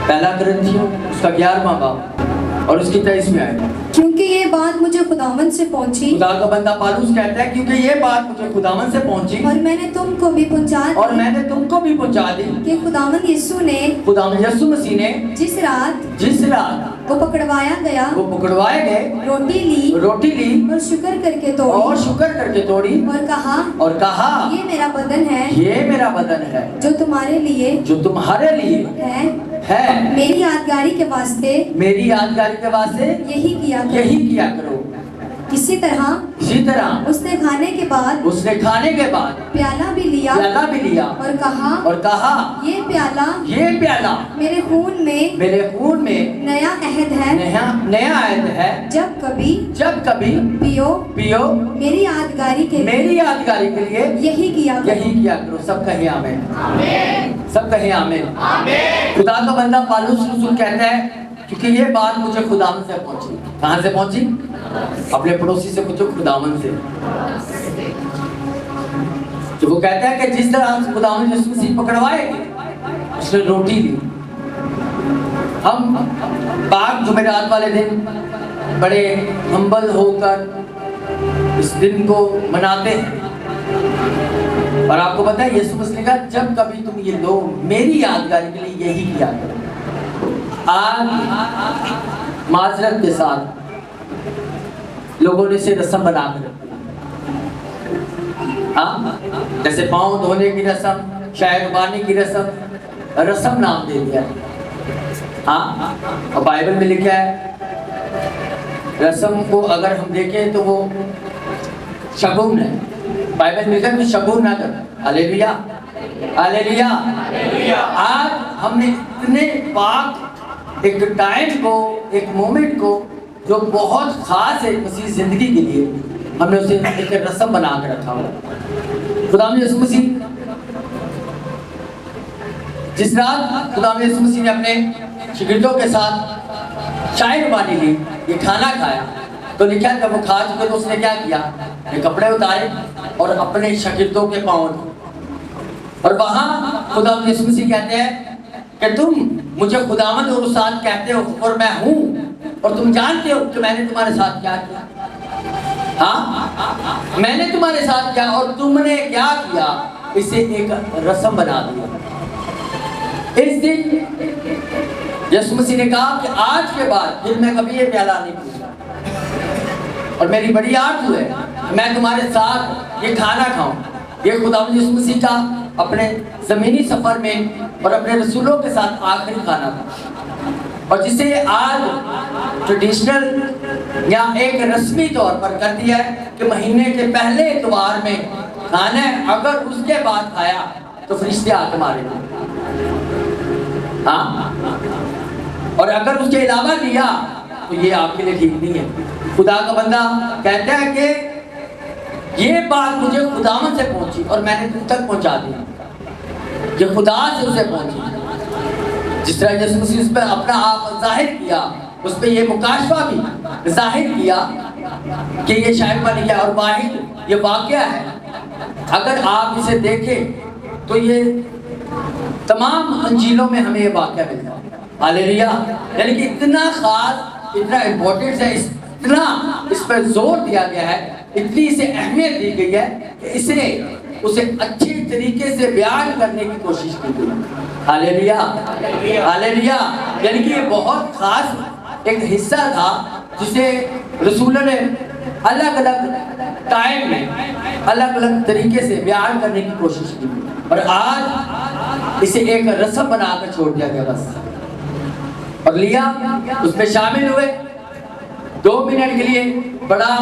पहला कुरिन्थियों उसका 11वां बाब और उसकी 23वीं आयत। क्योंकि ये बात मुझे खुदावंद से पहुंची खुदा का बंदा पौलुस कहता है क्योंकि ये बात मुझे खुदावंद से पहुंची और मैंने तुमको भी पहुंचा और मैंने तुमको भी पहुंचा दी कि खुदावंद यीशु ने खुदावंद यीशु मसीह ने जिस रात वो पकड़वाया गया वो पकड़वाए गए रोटी ली और शुक्र करके तोड़ी और कहा ये मेरा बदन है जो तुम्हारे लिए तुम्हारे लिए है मेरी यादगारी के वास्ते यही किया करो। इसी तरह उसने खाने के बाद प्याला भी लिया और कहा ये प्याला मेरे खून में नया अहद है जब कभी पियो मेरी यादगारी के लिए यही किया करो। सब कहे आमीन। खुदा का बंदा पौलुस रसूल कहता है क्योंकि ये बात मुझे खुदावन से पहुंची। कहां से पहुंची? अपने पड़ोसी से पूछो, खुदावन से। तो वो कहता है कि जिस तरह खुदावन यीशु मसीह पकड़वाए उसने रोटी ली। हम पाक जुमेरात वाले दिन बड़े हम्बल होकर इस दिन को मनाते हैं और आपको पता है यीशु मसीह का जब कभी तुम ये लो मेरी यादगारी के लिए यही किया करो। आज माजरत के साथ लोगों ने इसे रस्म बना कर जैसे पाँव धोने की रस्म, शायर बानी की रस्म नाम दे दिया। और बाइबल में लिखा है रस्म को अगर हम देखें तो वो शगुन है। बाइबल में लिखा है कि शगुन ना कर। Hallelujah hallelujah. आज हमने इतने पाक एक टाइम को, एक मोमेंट को जो बहुत खास है मसीह जिंदगी के लिए, हमने उसे एक रस्म बना के रखा हुआ। खुदा यीशु मसीह जिस रात खुदा यीशु मसीह ने अपने शागिर्दों के साथ चाय बानी ली, ये खाना खाया, तो लिखा जब वो खा चुके तो उसने क्या किया, ये कपड़े उतारे और अपने शागिर्दों के पाँव धोए। और वहाँ खुदा यीशु मसीह कहते हैं कि तुम मुझे खुदावंद और उस्ताद कहते हो और मैं हूँ और तुम जानते हो कि मैंने तुम्हारे साथ क्या किया। मैंने तुम्हारे साथ क्या और तुमने क्या किया, इसे एक रस्म बना दिया। इस दिन यीशु मसीह ने कहा कि आज के बाद फिर मैं कभी ये प्याला नहीं पीऊंगा और मेरी बड़ी आरज़ू है मैं तुम्हारे साथ ये खाना खाऊं। ये खुदावंद यीशु मसीह का अपने ज़मीनी सफ़र में और अपने रसूलों के साथ आखिरी खाना था और जिसे आज ट्रेडिशनल या एक रस्मी तौर पर कर दिया है कि महीने के पहले इतवार में खाना है, अगर उसके बाद खाया तो फरिश्ते आके मारेंगे। और अगर उसके अलावा लिया तो ये आपके लिए ठीक नहीं है। खुदा का बंदा कहता है कि ये बात मुझे खुदावन से पहुंची और मैंने तुम तक पहुंचा दी। ये खुदा से उसे पहुंची। जिस तरह यीशु मसीह उस पर अपना आप जाहिर किया, उस पर ये मुकाशवा भी जाहिर किया कि ये शायद बन गया और वाहिद ये वाक़या है। अगर आप इसे देखें तो ये तमाम अंजीलों में हमें ये वाक़या मिलता है। हालेलुया। यानी कि इतना खास, इतना इम्पोर्टेंट है, इतना इस पर जोर दिया गया है, इतनी इसे अहमियत दी गई है कि इसे उसे अच्छे तरीके से बयान करने की कोशिश की गई। Hallelujah hallelujah. यानी कि ये बहुत खास एक हिस्सा था जिसे रसूलों ने अलग अलग टाइम में अलग अलग तरीके से बयान करने की कोशिश की और आज इसे एक रस्म बनाकर छोड़ दिया गया बस। और लिया, उसमें शामिल हुए, 2 मिनट के लिए बड़ा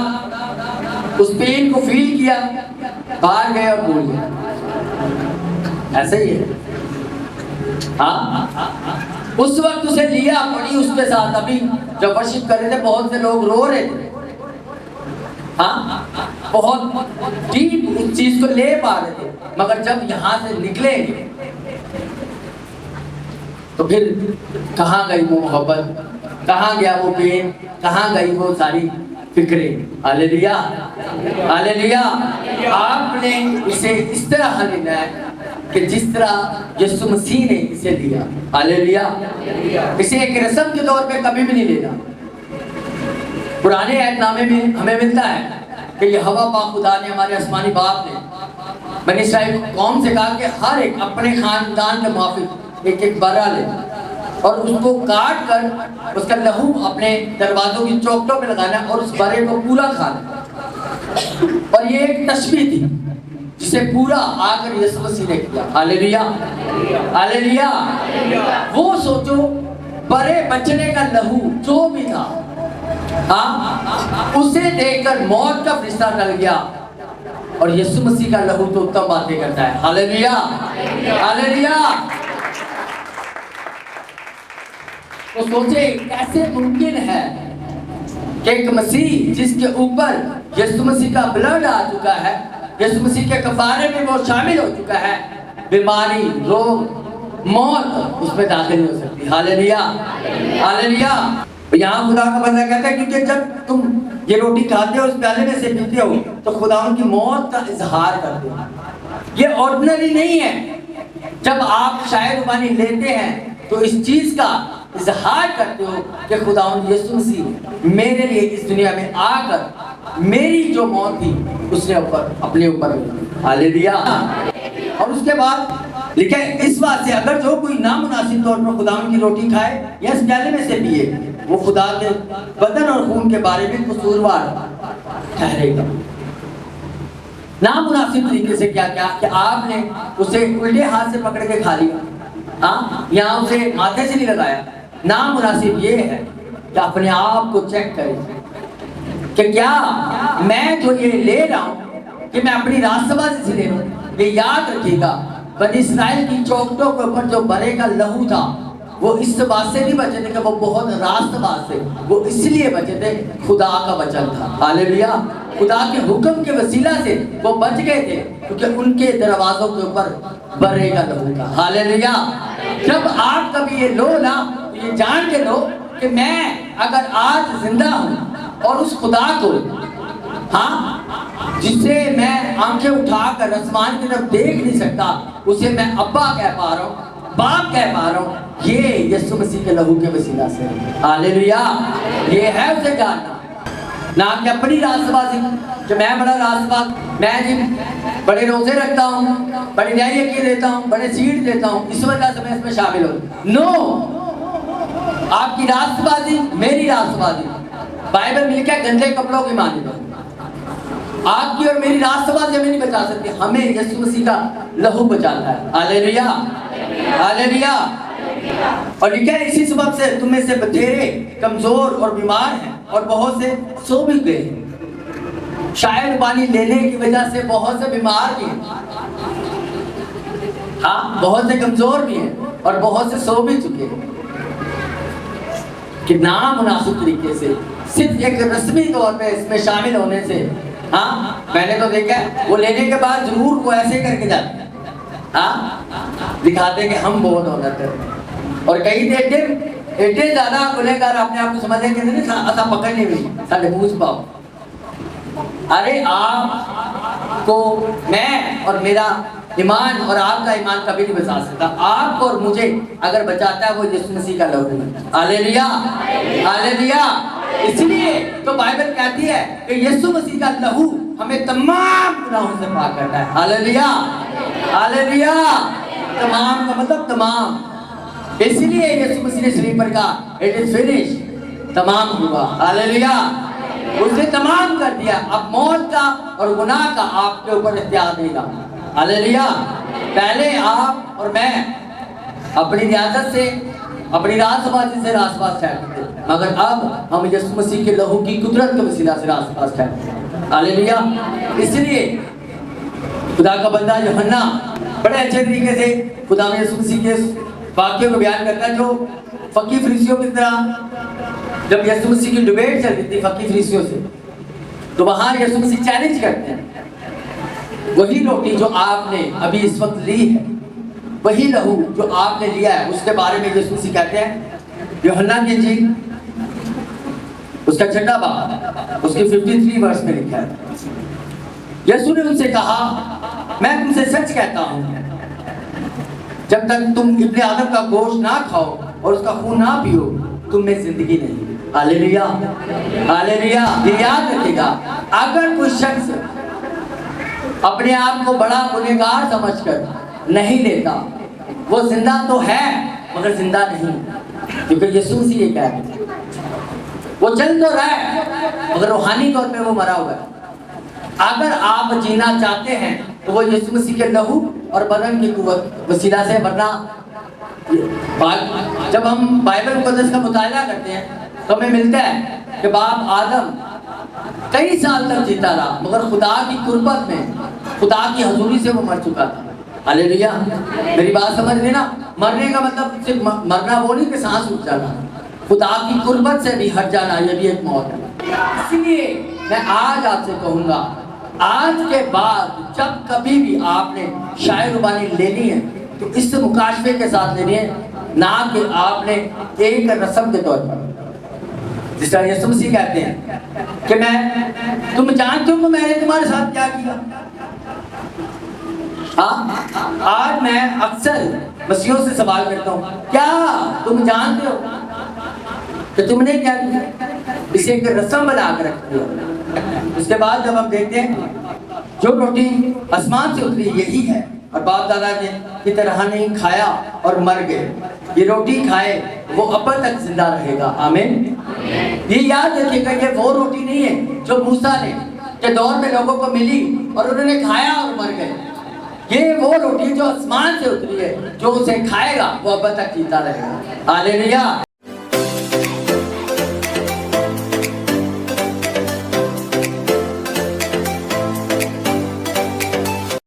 उस पेन को फील किया, बाहर गए और भूल गए। ऐसे ही है। उस वक्त उसे लिया, पड़ी उसके साथ। अभी जब वर्शिप कर रहे थे बहुत से लोग रो रहे थे, बहुत डीप उस चीज को ले पा रहे थे, मगर जब यहाँ से निकलेंगे तो फिर कहाँ गई वो मोहब्बत, कहाँ गया वो पेन, कहाँ गई वो सारी फिक्रें। Hallelujah hallelujah. आपने इसे इस तरह लेना है کہ جس طرح یسوع مسیح نے اسے لیا. ہاللیلویا. اسے ایک رسم کے طور پہ کبھی بھی نہیں لینا. پرانے عہد نامے میں ہمیں ملتا ہے کہ یہ ہوا پاک خدا نے ہمارے آسمانی باپ نے بنی اسرائیل قوم سے کہا کہ ہر ایک اپنے خاندان کے موافق ایک ایک برا لے اور اس کو کاٹ کر اس کا لہو اپنے دروازوں کی چوکٹوں پہ لگانا اور اس برے کو پورا کھانا. اور یہ ایک تشبیہ تھی جسے پورا آ کر یسوع مسیح نے کیا. ہاللیلویا. ہاللیلویا. وہ سوچو برے بچنے کا لہو جو بھی تھا اسے دیکھ کر موت کا فرشتہ ڈل گیا اور یسوع مسیح کا لہو تو اتم باتیں کرتا ہے. ہاللیلویا. ہاللیلویا. تو سوچے کیسے ممکن ہے کہ ایک مسیح جس کے اوپر یسوع مسیح کا بلڈ آ چکا ہے, یسوع مسیح کے کفارے میں وہ شامل ہو چکا ہے, بیماری, روگ, موت اس میں داخل نہیں ہو سکتی. ہاللیلویا. ہاللیلویا. یہاں خدا کا بندہ کہتا ہے کیونکہ جب تم یہ روٹی کھاتے ہو اس پیالے میں سے پیتے ہو تو خدا ان کی موت کا اظہار کرتے ہو. یہ آرڈنری نہیں ہے. جب آپ شاید روبانی لیتے ہیں تو اس چیز کا اظہار کرتے ہو کہ خداوند یسوع مسیح میرے لیے اس دنیا میں آ کر میری جو موت تھی اس نے اپنے اوپر. ہاللیلویا. اور اس کے بعد لکھا ہے اس بات سے اگر جو کوئی نامناسب طور پر خداوند کی روٹی کھائے یا اس پیالے میں سے پیے وہ خدا کے بدن اور خون کے بارے میں قصوروار ٹھہرے گا. نامناسب طریقے سے کیا کیا کہ آپ نے اسے الٹے ہاتھ سے پکڑ کے کھا لیا, یہاں اسے ماتھے سے نہیں لگایا. نامناسب یہ ہے کہ اپنے آپ کو چیک کریں کہ کیا میں جو یہ لے رہا ہوں کہ میں اپنی راست بازی سے لے رہا ہوں. یہ یاد رکھیے گا بنی اسرائیل کی چوکٹوں کے اوپر جو برے کا لہو تھا وہ اس بات سے نہیں بچے تھے کہ وہ بہت راست باز تھے, وہ اس لیے بچے تھے خدا کا وچن تھا. ہاللیلویا. خدا کے حکم کے وسیلہ سے وہ بچ گئے تھے کیونکہ ان کے دروازوں کے اوپر برے کا لہو تھا. ہاللیلویا. جب آپ کبھی یہ لو نا تو یہ جان کے لو کہ میں اگر آج زندہ ہوں اور اس خدا کو جسے میں آنکھیں اٹھا کر آسمان کی طرف دیکھ نہیں سکتا اسے میں ابا کہہ پا رہا ہوں, باپ کہہ پا رہا ہوں, یہ یسوع مسیح کے لہو کے وسیلہ سے. ہاللیلویا. یہ ہے اسے جاننا, نہ کہ اپنی راست بازی کہ میں بڑا راست باز, میں بڑے روزے رکھتا ہوں, بڑی نیائی کی دیتا ہوں, بڑے سیٹ دیتا ہوں, اس وجہ سے میں اس میں شامل ہوں. نو, آپ کی راست بازی میری راست بازی. بائبل مل کے گندے کپڑوں کی مانند ہے. آپ کی اور میری راست بازی ہمیں نہیں بچا سکتی, ہمیں یسوع مسیح کا لہو بچاتا ہے. ہاللیلویا. ہاللیلویا. اور لکھا ہے اسی سبب سے تم میں سے بتھیرے کمزور اور بیمار ہیں اور بہت سے سو بھی گئے ہیں. شاید پانی لینے کی وجہ سے بہت سے بیمار بھی ہیں, بہت سے کمزور بھی ہیں اور بہت سے سو بھی چکے ہیں. کہ نامناسب طریقے سے صرف ایک رسمی طور پہ اس میں شامل ہونے سے میں نے تو دیکھا ہے وہ لینے کے بعد ضرور وہ ایسے کر کے جاتے ہیں, دکھاتے ہیں کہ ہم بہت عورت ہیں. اور کئی ایڈے زیادہ گنہگار اپنے آپ کو سمجھتے ہیں کہ ایسا پکڑ نہیں ہوئی ساڑھے پوچھ پاؤ. ارے آپ کو میں اور میرا ایمان اور آپ کا ایمان کبھی نہیں بچا سکتا. آپ کو اور مجھے اگر بچاتا ہے وہ یسوع مسیح کا لہو ہے. ہاللیلویا. ہاللیلویا. اس لیے تو بائبل کہتی ہے کہ یسوع مسیح کا لہو ہمیں تمام گناہوں سے پاک کرتا ہے. ہاللیلویا. ہاللیلویا. تمام کا مطلب تمام. اس لیے یسوع مسیح نے صلیب پر کہا اٹ از فنش, تمام ہوا. ہاللیلویا. اس نے تمام کر دیا. اب موت کا اور گناہ کا آپ کے اوپر اختیار نہیں رہا. ہاللیلویا. پہلے آپ اور میں اپنی ریاضت سے اپنی راست بازی سے راست باز ٹھہرتے تھے, مگر اب ہم یسوع مسیح کے لہو کی قدرت کے وسیلہ سے راست باز ٹھہرتے ہیں. ہاللیلویا. اس لیے خدا کا بندہ یوحنا بڑے اچھے طریقے سے خدا میں یسوع مسیح کے واقعے کو بیان کرتا ہے جو فقی فریسیوں کی طرح. جب یسوع مسیح کی ڈیبیٹ چل رہی تھی فقی فریسیوں سے تو وہاں یسوع مسیح چیلنج کرتے ہیں وہی روٹی جو آپ نے ابھی اس وقت لی ہے, وہی لہو جو آپ نے لیا ہے, اس کے بارے میں یسوع مسیح کہتے ہیں یوحنا کی انجیل اس کا 6 باب اس کی 53 ورس میں لکھا ہے. یسوع نے ان سے کہا میں تم سے سچ کہتا ہوں जब तक तुम इब्ने आदम का गोश्त ना खाओ और उसका खून ना पियो, तुम में जिंदगी नहीं। Hallelujah, hallelujah. ये याद रखिएगा, अगर कोई शख्स अपने आप को बड़ा गुनहगार समझकर नहीं लेता, वो जिंदा तो है मगर जिंदा नहीं, क्योंकि यीशु मसीह ये कह रहे, वो चल तो रहा है मगर रूहानी तौर पे वो मरा हुआ है। अगर आप जीना चाहते हैं तो वो यीशु मसीह के लहू और बदन की कुव्वत वसीला से, वरना जब हम बाइबल मुकद्दस का मुताला करते हैं तो हमें मिलता है कि बाप आदम कई साल तक जीता रहा मगर खुदा की कुर्बत में, खुदा की हजूरी से वो मर चुका था। हालेलुया, मेरी बात समझ लेना। मरने का मतलब सिर्फ मरना वो नहीं कि सांस रुक जाना, खुदा की कुर्बत से भी हट जाना, ये भी एक मौत है। इसलिए मैं आज आपसे कहूँगा, आज के बाद जब कभी भी आपने शायर रुबानी लेनी है तो इस मुकाशफे के साथ लेनी है, ना कि आपने एक रस्म के तौर पर। जिस तरह यीशु मसीह कहते हैं कि मैं, तुम जानते हो कि मैंने तुम्हारे साथ क्या किया। आज मैं अक्सर मसीहों से सवाल करता हूँ, क्या तुम जानते हो कि तुमने क्या किया? इसे एक रस्म बना कर रख दिया। उसके बाद जब हम देखते हैं जो रोटी आसमान से उतरी यही है, और बाप दादा ने की तरह नहीं खाया और मर गए, ये रोटी खाए वो अब तक जिंदा रहेगा। आमीन। ये याद रखिएगा, ये वो रोटी नहीं है जो मूसा ने के दौर में लोगों को मिली और उन्होंने खाया और मर गए। ये वो रोटी जो आसमान से उतरी है, जो उसे खाएगा वो अब तक जीता रहेगा। हालेलुया।